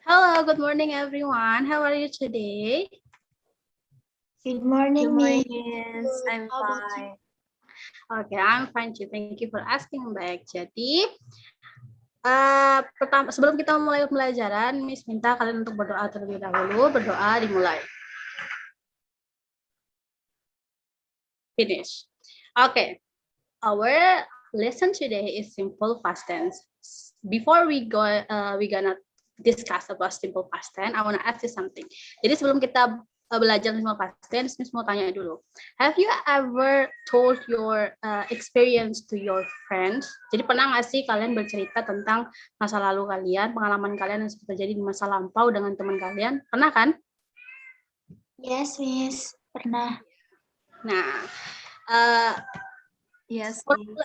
Hello, good morning, everyone. How are you today? Good morning, Good morning, Miss. Miss. I'm How about you? fine. Okay, I'm fine too. Thank you for asking, Mbak. Jadi, pertama sebelum kita mulai pembelajaran, Miss minta kalian untuk berdoa terlebih dahulu. Berdoa dimulai. Finish. Okay, our lesson today is simple past tense. Before we gonna discuss about simple past tense, I wanna ask you something. Jadi sebelum kita belajar simple past tense, Miss mau tanya dulu. Have you ever told your experience to your friends? Jadi pernah nggak sih kalian bercerita tentang masa lalu kalian, pengalaman kalian yang sempat terjadi di masa lampau dengan teman kalian? Pernah kan? Yes, Miss. Pernah. Nah, Yes, formula,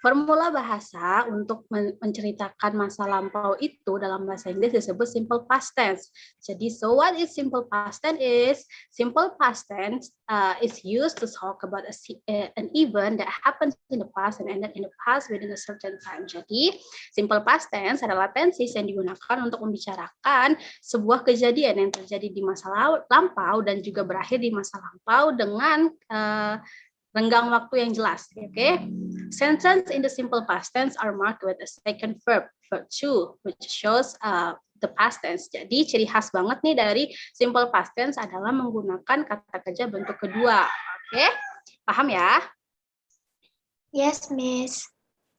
formula bahasa untuk menceritakan masa lampau itu dalam bahasa Inggris disebut simple past tense. Jadi, so what is simple past tense is? Simple past tense is used to talk about an event that happened in the past and ended in the past within a certain time. Jadi, simple past tense adalah tenses yang digunakan untuk membicarakan sebuah kejadian yang terjadi di masa lampau dan juga berakhir di masa lampau dengan renggang waktu yang jelas. Okay? Sentences in the simple past tense are marked with a second verb to, which shows the past tense. Jadi ciri khas banget nih dari simple past tense adalah menggunakan kata kerja bentuk kedua. Oke, paham ya? Yes, Miss.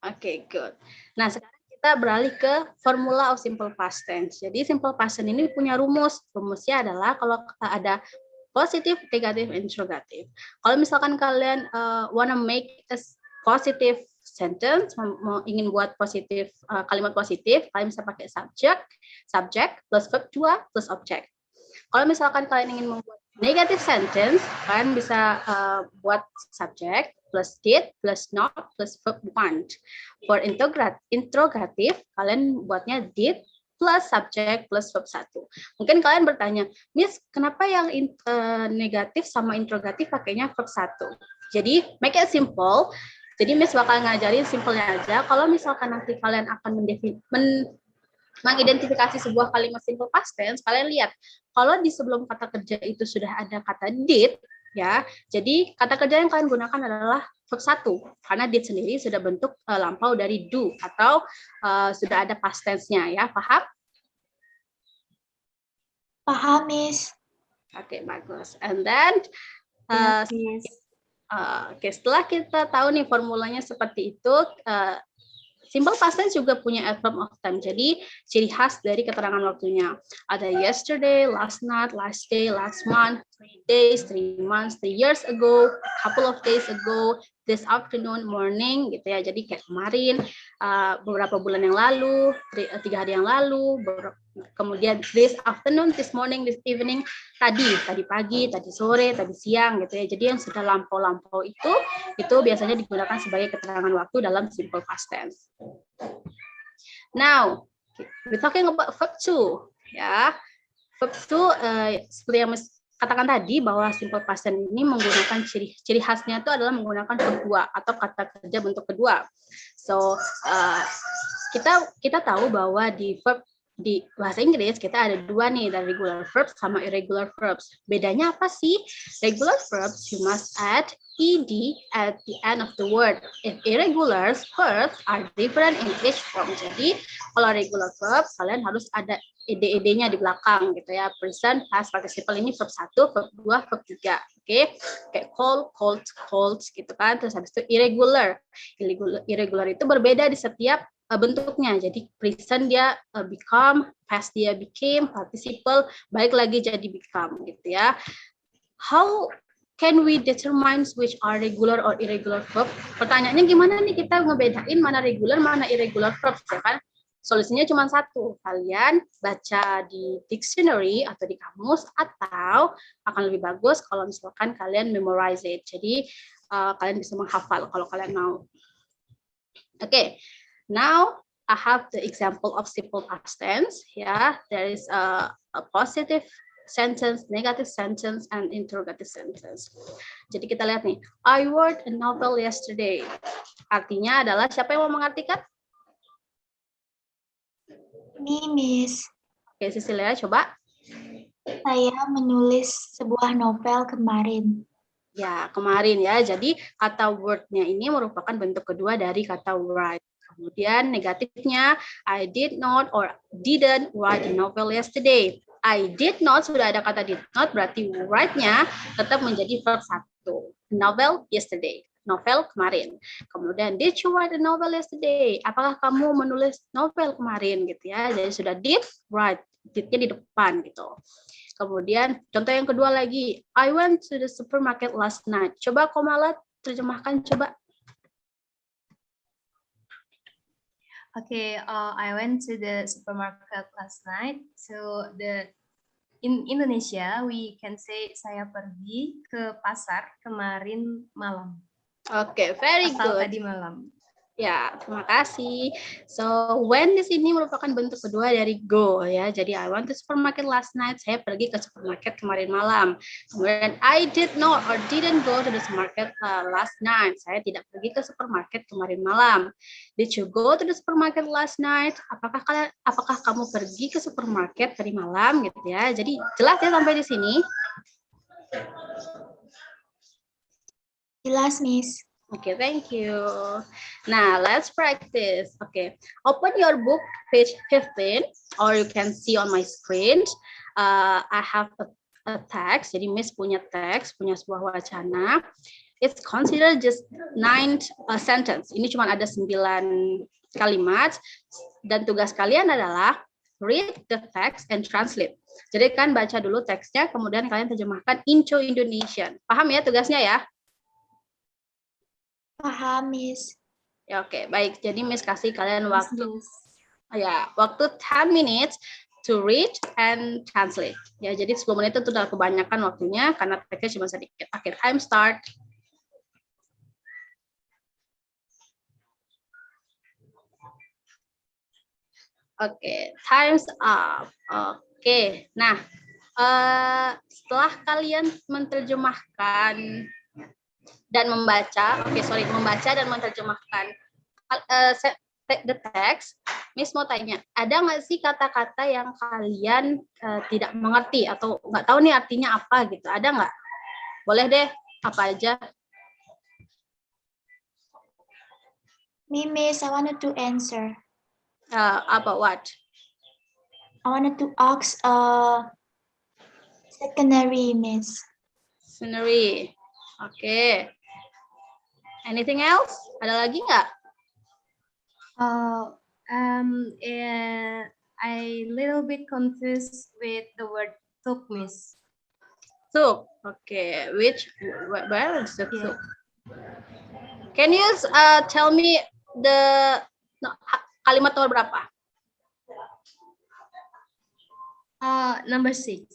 Oke, good. Nah, sekarang kita beralih ke formula of simple past tense. Jadi simple past tense ini punya rumus. Rumusnya adalah kalau ada positif, negatif, interrogatif. Kalau misalkan kalian wanna make a positive sentence, ingin buat positif kalimat positif, kalian bisa pakai subject plus verb 2 plus object. Kalau misalkan kalian ingin membuat negative sentence, kalian bisa buat subject plus did plus not plus verb want. For interrogative, kalian buatnya did plus subject plus verb 1. Mungkin kalian bertanya, Miss, kenapa yang negatif sama interrogatif pakainya verb 1? Jadi, make it simple. Jadi, Miss bakal ngajarin simpelnya aja. Kalau misalkan nanti kalian akan mengidentifikasi sebuah kalimat simple past tense, kalian lihat, kalau di sebelum kata kerja itu sudah ada kata did, ya, jadi kata kerja yang kalian gunakan adalah verb 1, karena did sendiri sudah bentuk lampau dari do, atau sudah ada past tense-nya, ya, paham? Paham, Miss. Oke, bagus. And then, Miss. setelah kita tahu nih formulanya seperti itu, simple past tense juga punya adverb of time. Jadi ciri khas dari keterangan waktunya. Ada yesterday, last night, last day, last month, 3 days, 3 months, 3 years ago, couple of days ago, this afternoon, morning, gitu ya. Jadi kayak kemarin, beberapa bulan yang lalu, 3 hari yang lalu, kemudian this afternoon, this morning, this evening, tadi pagi, tadi sore, tadi siang, gitu ya. Jadi yang sudah lampau-lampau itu biasanya digunakan sebagai keterangan waktu dalam simple past tense. Now, we're talking about verb 2, ya. Verb 2 seperti yang katakan tadi bahwa simple past tense ini menggunakan ciri khasnya itu adalah menggunakan verb 2 atau kata kerja bentuk kedua. So, kita tahu bahwa di bahasa Inggris kita ada dua nih, ada regular verbs sama irregular verbs. Bedanya apa sih? Regular verbs you must add ed at the end of the word. If irregular verbs are different in each form. Jadi kalau regular verbs kalian harus ada ed-nya di belakang gitu ya. Present, past participle ini verb 1, verb 2, verb 3. Oke. Kayak call, called, called gitu kan. Terus habis itu irregular. Irregular itu berbeda di setiap bentuknya. Jadi present dia become, past dia became, participle balik lagi jadi become gitu ya. How can we determine which are regular or irregular verb? Pertanyaannya gimana nih kita ngebedain mana regular mana irregular verb, ya kan? Solusinya cuma satu, kalian baca di dictionary atau di kamus, atau akan lebih bagus kalau misalkan kalian memorize it. Jadi kalian bisa menghafal kalau kalian mau. Oke. Now I have the example of simple past tense. Yeah, there is a positive sentence, negative sentence, and interrogative sentence. Jadi kita lihat nih, I wrote a novel yesterday. Artinya adalah siapa yang mau mengartikan? Me, Miss. Oke, Cecilia, coba. Saya menulis sebuah novel kemarin. Ya, kemarin ya. Jadi kata word-nya ini merupakan bentuk kedua dari kata write. Kemudian negatifnya, I did not or didn't write a novel yesterday. I did not, sudah ada kata did not, berarti write-nya tetap menjadi verb 1. Novel yesterday. Novel kemarin. Kemudian, did you write a novel yesterday? Apakah kamu menulis novel kemarin gitu ya? Jadi sudah did write, did-nya di depan gitu. Kemudian contoh yang kedua lagi, I went to the supermarket last night. Coba Komala terjemahkan coba. Okay, I went to the supermarket last night. So in Indonesia we can say saya pergi ke pasar kemarin malam. Oke, very Atau good. tadi malam. Ya, terima kasih. So, when di sini merupakan bentuk kedua dari go ya. Jadi, I went to supermarket last night. Saya pergi ke supermarket kemarin malam. Kemudian, I did not or didn't go to the supermarket last night. Saya tidak pergi ke supermarket kemarin malam. Did you go to the supermarket last night? Apakah kamu pergi ke supermarket tadi malam gitu ya. Jadi, jelas ya sampai di sini. Jelas, Miss. Okay, thank you. Now, let's practice. Okay, open your book, page 15, or you can see on my screen. I have a text. Jadi, Miss punya teks, punya sebuah wacana. It's considered just 9 sentence. Ini cuma ada 9 kalimat. Dan tugas kalian adalah read the text and translate. Jadi kan baca dulu teksnya, kemudian kalian terjemahkan into Indonesian. Paham ya tugasnya ya? Paham, Miss. Ya, oke, baik. Jadi Miss kasih kalian Yes, waktu Miss. waktu 10 minutes to read and translate. Ya, jadi 10 menit itu udah kebanyakan waktunya karena teksnya cuma sedikit. Oke, time start. Oke, time's up. Oke, nah setelah kalian menerjemahkan dan membaca, membaca dan menerjemahkan the text, Miss mau tanya, ada nggak sih kata-kata yang kalian tidak mengerti atau nggak tahu nih artinya apa gitu? Ada nggak? Boleh deh, apa aja? Me, Miss, I wanted to answer. About what? I wanted to ask secondary, Miss. Scenery. Oke. Anything else? Ada lagi nggak? I little bit confused with the word took, Miss. Took. Okay. Where is the Yeah. took? Can you tell me kalimat nomor berapa? Number 6.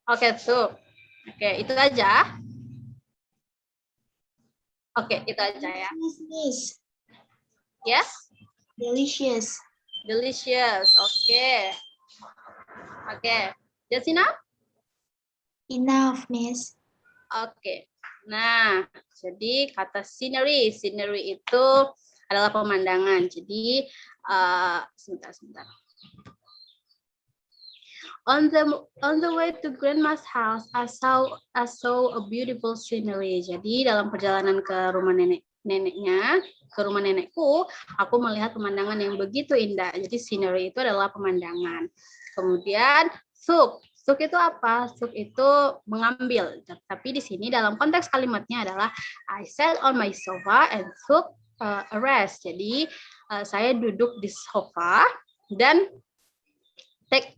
Oke, took. Oke, itu aja. Oke, itu aja ya. Miss. Yes? Delicious. Delicious. Oke. Oke. That's enough? Enough, Miss. Oke. Nah, jadi kata scenery. Scenery itu adalah pemandangan. Jadi, sebentar. On the way to Grandma's house, I saw a beautiful scenery. Jadi dalam perjalanan ke rumah nenekku, aku melihat pemandangan yang begitu indah. Jadi scenery itu adalah pemandangan. Kemudian took itu apa? Took itu mengambil. Tapi di sini dalam konteks kalimatnya adalah I sat on my sofa and took a rest. Jadi saya duduk di sofa dan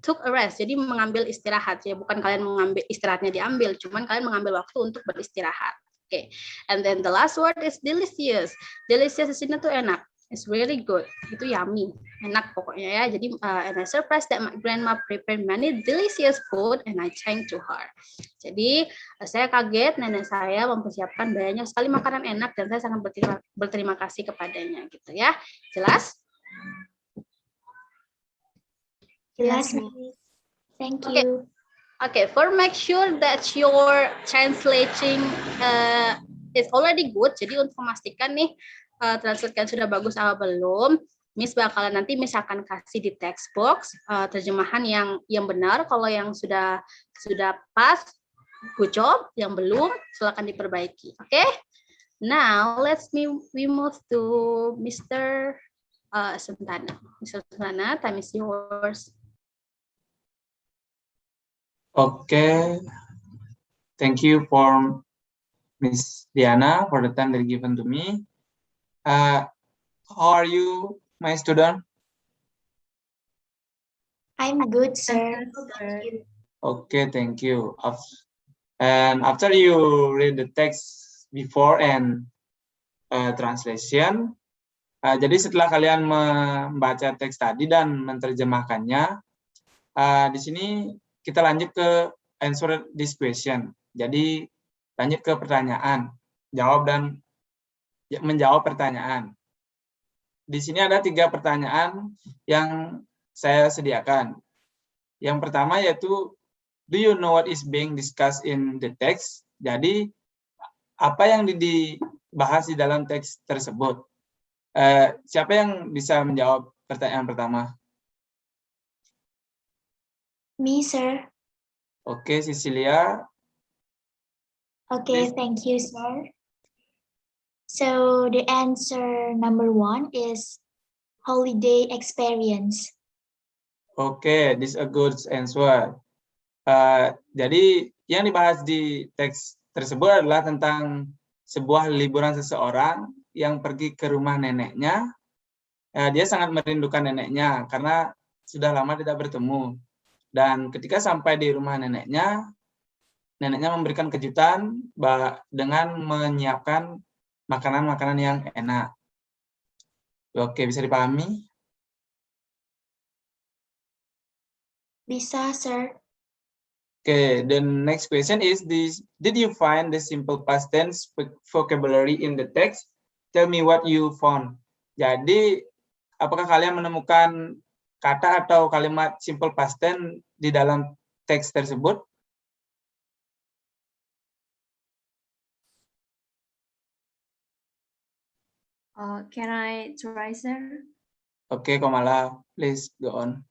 took a rest, jadi mengambil istirahat ya, bukan kalian mengambil istirahatnya diambil, cuman kalian mengambil waktu untuk beristirahat. Oke, and then the last word is delicious. Delicious di sini tuh enak, it's really good, itu yummy, enak pokoknya ya. Jadi and I surprised that my grandma prepared many delicious food and I thanked to her. Jadi saya kaget nenek saya mempersiapkan banyak sekali makanan enak dan saya sangat berterima kasih kepadanya gitu ya. Jelas? Jelas, Yes, Miss. Thank Okay. you. Okay, for make sure that your translating is already good, jadi untuk memastikan nih translate sudah bagus atau belum, Miss bakalan nanti misalkan kasih di text box terjemahan yang benar. Kalau yang sudah pas, good job. Yang belum, silakan diperbaiki. Oke? Now we move to Mr. Sentana. Mr. Sentana, time is yours. Okay. Thank you for Miss Diana for the time that given to me. How are you, my student? I'm good, sir. Thank you. Okay, thank you. And after you read the text before and translation, jadi setelah kalian membaca teks tadi dan menerjemahkannya, di sini kita lanjut ke answer this question. Jadi lanjut ke pertanyaan, jawab dan menjawab pertanyaan. Di sini ada 3 pertanyaan yang saya sediakan. Yang pertama yaitu, do you know what is being discussed in the text? Jadi, apa yang dibahas di dalam teks tersebut? Siapa yang bisa menjawab pertanyaan pertama? Me, sir. Oke, Cecilia. Okay, thank you, sir. So the answer number 1 is holiday experience. Oke, this is a good answer. Jadi yang dibahas di teks tersebut adalah tentang sebuah liburan seseorang yang pergi ke rumah neneknya. Dia sangat merindukan neneknya karena sudah lama tidak bertemu. Dan ketika sampai di rumah neneknya memberikan kejutan dengan menyiapkan makanan-makanan yang enak. Oke, bisa dipahami? Bisa, sir. Okay, the next question is this: did you find the simple past tense vocabulary in the text? Tell me what you found. Jadi, apakah kalian menemukan kata atau kalimat simple past tense di dalam teks tersebut? Can I try, sir? Okay, Komala, please go on.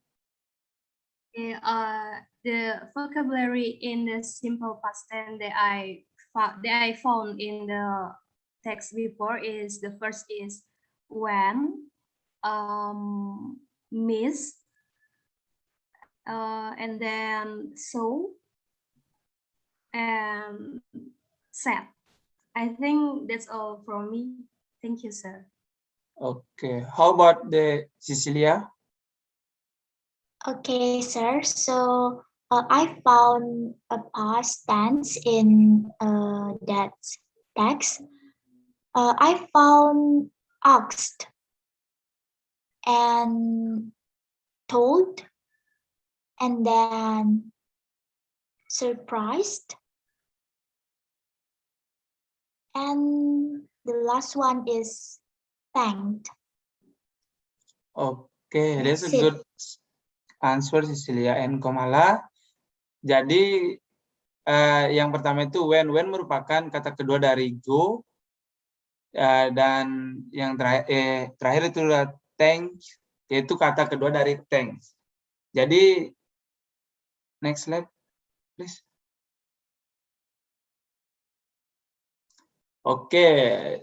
Okay, the vocabulary in the simple past tense that I found in the text before is, the first is when, miss, and then so, and sad. I think that's all from me. Thank you, sir. Okay, how about the Cecilia? Okay, sir. So I found a past tense in that text. I found asked and told and then surprised. And the last one is thanked. Okay, that's a That's it. good answer, Cecilia and Komala. Jadi yang pertama itu when merupakan kata kedua dari go, dan yang terakhir itu thanks, yaitu kata kedua dari thanks. Jadi next slide, please. Okay,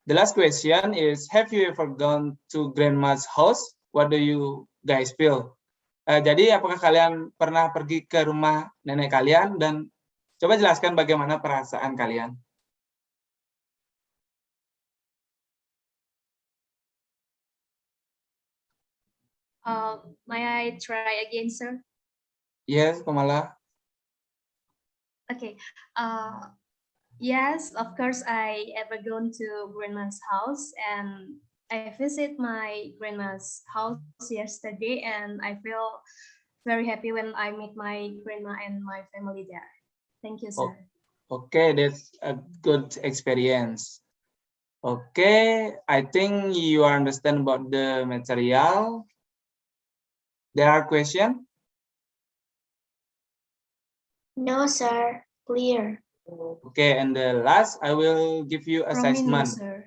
the last question is, have you ever gone to grandma's house? What do you guys feel? Jadi apakah kalian pernah pergi ke rumah nenek kalian, dan coba jelaskan bagaimana perasaan kalian. May I try again, sir? Yes, Komala. Okay. Yes, of course, I ever gone to grandma's house, and I visit my grandma's house yesterday, and I feel very happy when I meet my grandma and my family there. Thank you, sir. Okay, that's a good experience. Okay, I think you understand about the material. There are questions? No, sir. Clear. Okay, and the last, I will give you From me, no, assessment. sir.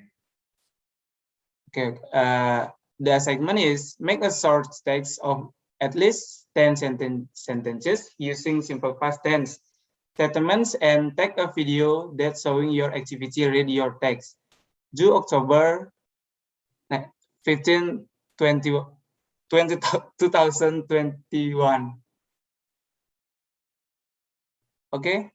Okay. The assignment is make a short text of at least 10 sentences using simple past tense statements and take a video that's showing your activity. Read your text. Due October 15, 2021. Okay.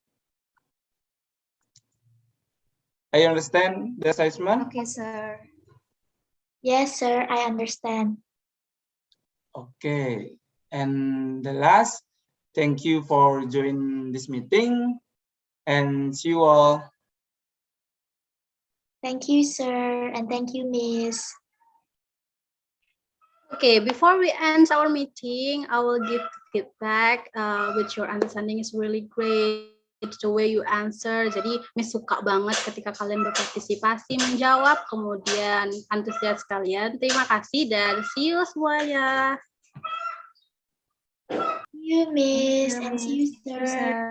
I understand the assignment. Okay, sir. Yes, sir, I understand. Okay. And the last, thank you for joining this meeting and see you all. Thank you, sir, and thank you, Miss. Okay, before we end our meeting, I will give feedback, which your understanding is really great. The way you answer, jadi Miss suka banget ketika kalian berpartisipasi menjawab, kemudian antusias kalian. Terima kasih dan see you semuanya. See you, Miss, Thank you, and see you, Miss. sir.